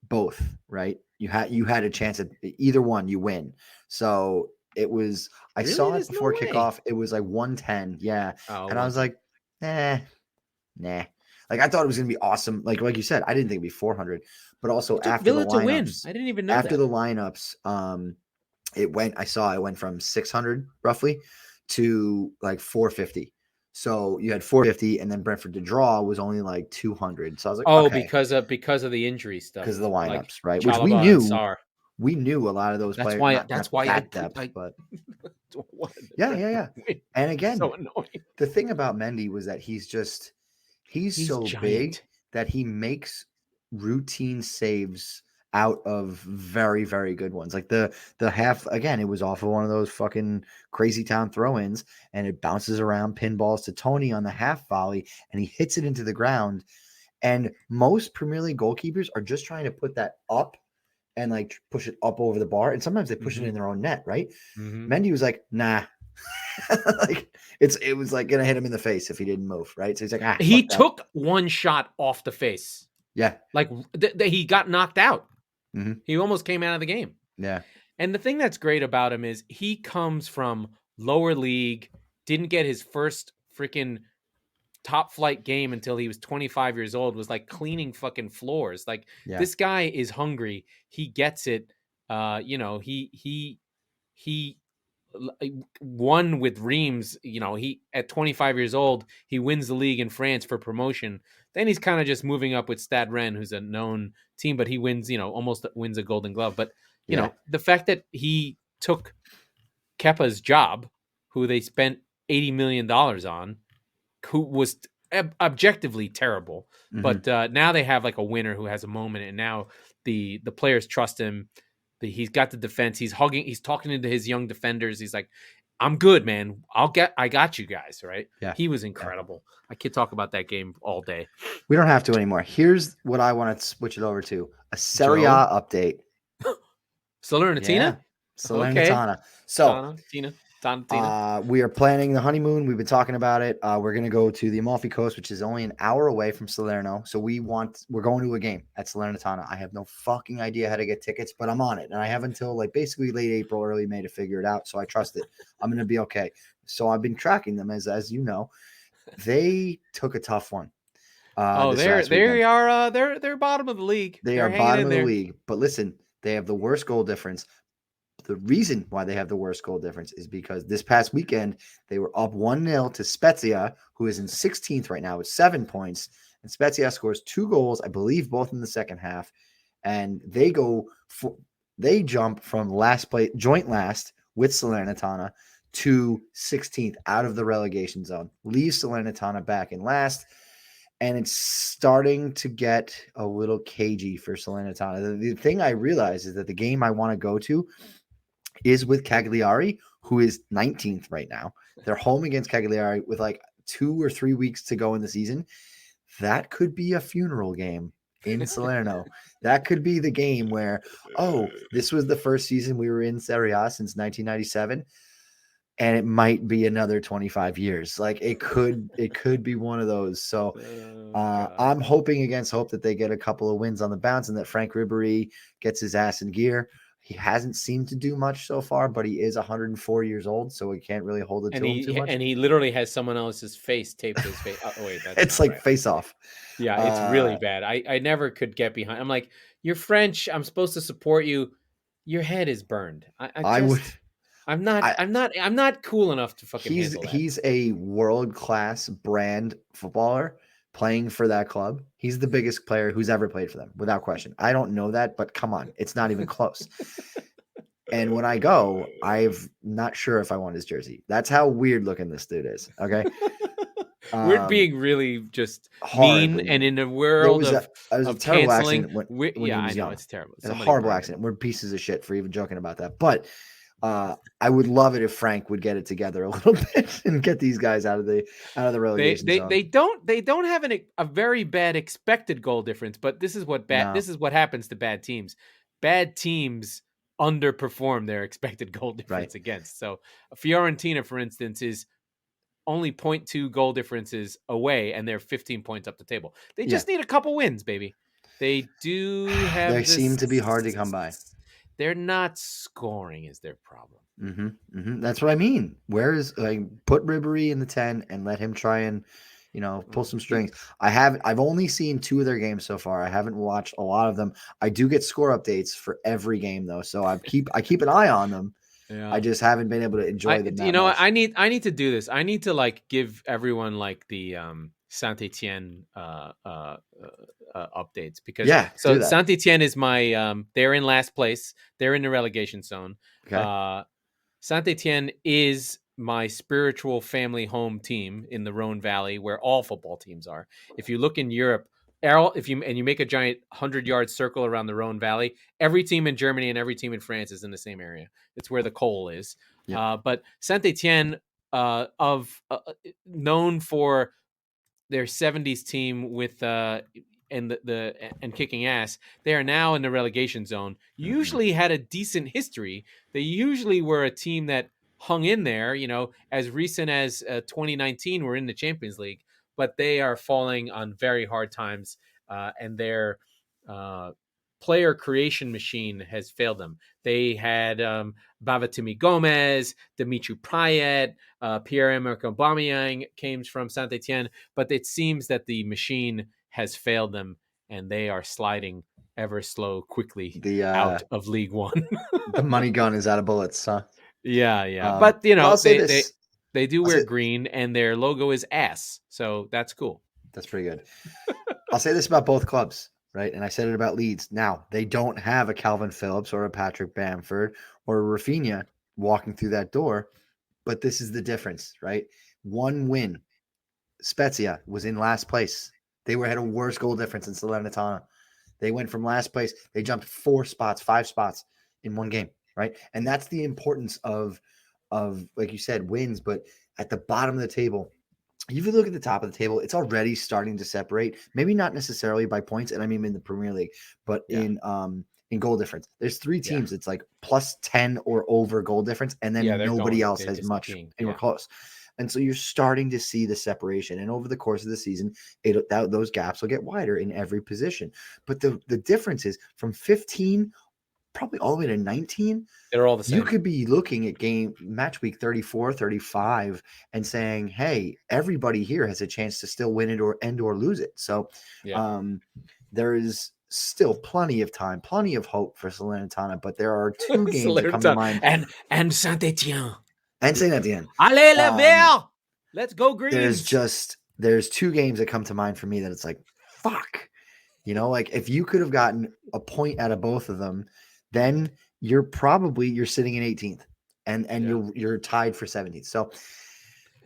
both, right? You had a chance at either one, you win, so. It was, I saw it before kickoff. It was like 110. Yeah. And I was like, nah. Like I thought it was going to be awesome. Like you said, I didn't think it'd be 400, but also after the lineups, I didn't even know after the lineups, it went from 600 roughly to like 450. So you had 450 and then Brentford to draw was only like 200. So I was like, okay. because of the injury stuff. Because of the lineups, right? Which we knew. We knew a lot of those players. That's why but yeah. And again, so annoying. The thing about Mendy was that he's so giant. Big that he makes routine saves out of very, very good ones. Like the half, again, it was off of one of those fucking crazy town throw-ins, and it bounces around pinballs to Tony on the half volley, and he hits it into the ground. And most Premier League goalkeepers are just trying to put that up and like push it up over the bar. And sometimes they push it in their own net, right? Mendy was like, nah. Like it was like gonna hit him in the face if he didn't move, right? So he's like, he took one shot off the face. Yeah. Like he got knocked out. He almost came out of the game. Yeah. And the thing that's great about him is he comes from lower league, didn't get his first freaking top flight game until he was 25 years old, was like cleaning fucking floors. Like this guy is hungry. He gets it. He won with Reims. He at 25 years old, he wins the league in France for promotion. Then he's kind of just moving up with Stade Rennes, who's a known team, but he wins, almost wins a Golden Glove. But the fact that he took Kepa's job, who they spent $80 million on, who was objectively terrible, but now they have like a winner who has a moment, and now the players trust him. He's got the defense. He's talking into his young defenders. He's like, I'm good, man. I got you guys, right? Yeah. He was incredible. I could talk about that game all day. We don't have to anymore. Here's what I want to switch it over to. A Serie A update. Salernitana? Yeah. Salernitana. Okay. So Tina. We are planning the honeymoon. We've been talking about it. We're going to go to the Amalfi Coast, which is only an hour away from Salerno. So we're going to a game at Salernitana. I have no fucking idea how to get tickets, but I'm on it. And I have until like basically late April, early May to figure it out. So I trust it. I'm going to be okay. So I've been tracking them as you know, they took a tough one. They are they're bottom of the league. They're bottom of the league. But listen, they have the worst goal difference. The reason why they have the worst goal difference is because this past weekend, they were up 1-0 to Spezia, who is in 16th right now with 7 points. And Spezia scores 2 goals, I believe, both in the second half. And they jump from joint last with Salernitana to 16th out of the relegation zone, leaves Salernitana back in last. and it's starting to get a little cagey for Salernitana. The thing I realize is that the game I want to go to is with Cagliari, who is 19th right now. They're home against Cagliari with like 2 or 3 weeks to go in the season. That could be a funeral game in Salerno. That could be the game where, oh, this was the first season we were in Serie A since 1997. And it might be another 25 years. Like it could be one of those. So I'm hoping against hope that they get a couple of wins on the bounce and that Frank Ribery gets his ass in gear. He hasn't seemed to do much so far, but he is 104 years old, so we can't really hold it to him too much. And he literally has someone else's face taped to his face. Oh, wait, that's it's like right. Face Off. Yeah, it's really bad. I never could get behind. I'm like, you're French. I'm supposed to support you. Your head is burned. I'm not cool enough to fucking handle that. He's a world-class brand footballer playing for that club. He's the biggest player who's ever played for them, without question. I don't know that, but come on, it's not even close. And when I go, I'm not sure if I want his jersey. That's how weird looking this dude is. Okay. We're being really just horribly mean, and in a world it was a terrible canceling. accident when he was young. It's terrible. It's a horrible accident. We're pieces of shit for even joking about that. But I would love it if Frank would get it together a little bit and get these guys out of the relegation zone. They don't have a very bad expected goal difference, but this is what happens to bad teams. Bad teams underperform their expected goal difference against. So Fiorentina, for instance, is only 0.2 goal differences away, and they're 15 points up the table. They just need a couple wins, baby. They do have. They seem to be hard to come by. They're not scoring is their problem. Mm-hmm, mm-hmm. That's what I mean. Where is put Ribery in the 10 and let him try and pull some strings. I've only seen 2 of their games so far. I haven't watched a lot of them. I do get score updates for every game though, so I keep an eye on them. Yeah. I just haven't been able to enjoy them. Much. I need to do this. I need to give everyone the Saint Etienne updates because Saint Etienne is my they're in last place. They're in the relegation zone. Okay. Saint Etienne is my spiritual family home team in the Rhone Valley, where all football teams are. If you look in Europe, if you make a giant 100-yard circle around the Rhone Valley, every team in Germany and every team in France is in the same area. It's where the coal is. Yep. But Saint Etienne, known for their 70s team with and kicking ass, they are now in the relegation zone. Usually had a decent history. They usually were a team that hung in there, as recent as 2019 were in the Champions League, but they are falling on very hard times, and their player creation machine has failed them. They had Bavatimi Gomez, Dimitri Payet, Pierre-Emerick Aubameyang came from Saint Etienne, but it seems that the machine has failed them, and they are sliding ever quickly out of League One. The money gun is out of bullets, huh? Yeah. But they do wear green, and their logo is ass, so that's cool. That's pretty good. I'll say this about both clubs, right? And I said it about Leeds. Now, they don't have a Calvin Phillips or a Patrick Bamford or a Rafinha walking through that door, but this is the difference, right? One win. Spezia was in last place. They had a worse goal difference than Salernitana. They went from last place. They jumped 5 spots in one game, right? And that's the importance of like you said, wins. But at the bottom of the table, if you look at the top of the table, it's already starting to separate. Maybe not necessarily by points, and I mean in the Premier League, but in goal difference. There's 3 teams. It's like plus 10 or over goal difference, and then nobody else has much anywhere close. And so you're starting to see the separation. And over the course of the season, those gaps will get wider in every position. But the difference is from 15 probably all the way to 19. They're all the same. You could be looking at match week 34, 35 and saying, hey, everybody here has a chance to still win it or lose it. So there is still plenty of time, plenty of hope for Salernitana, but there are 2 games that come to mind. And Saint Etienne. And Saint Etienne. Allez, la Vert! Let's go green. There's 2 games that come to mind for me that it's like, fuck. If you could have gotten a point out of both of them, then you're sitting in 18th and you're tied for 17th. So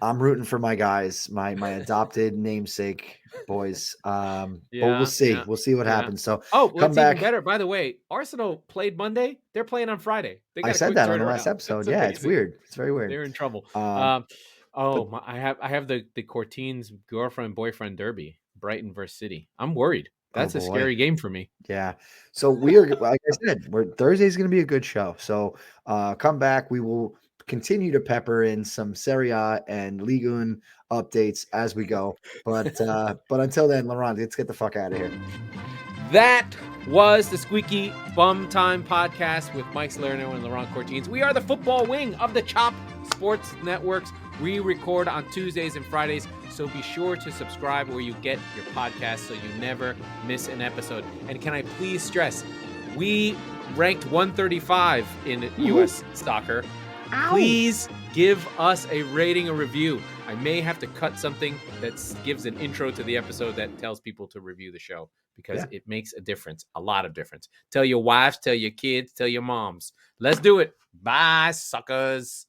I'm rooting for my guys, my adopted namesake boys. But we'll Yeah, see. yeah, We'll see what yeah. happens. So Oh, come what's even back. better, by the way, Arsenal played Monday. They're playing on Friday. They I got a said quick that on the last turnaround. episode. That's Yeah, it's amazing. weird. It's very weird. They're in trouble. Um, but I have the Cortines girlfriend boyfriend derby, Brighton versus City. I'm worried. oh That's a boy. scary game for me. Yeah. So we are, like I said, Thursday's going to be a good show. So come back. We will continue to pepper in some Serie A and Ligue 1 updates as we go. But until then, Laurent, let's get the fuck out of here. That was the Squeaky Bum Time Podcast with Mike Salerno and Laurent Cortines. We are the football wing of the Chop Sports Networks. We record on Tuesdays and Fridays, so be sure to subscribe where you get your podcast so you never miss an episode. And can I please stress, we ranked 135 in U.S. soccer. Please give us a rating, a review. I may have to cut something that gives an intro to the episode that tells people to review the show because it makes a difference, a lot of difference. Tell your wives, tell your kids, tell your moms. Let's do it. Bye, suckers.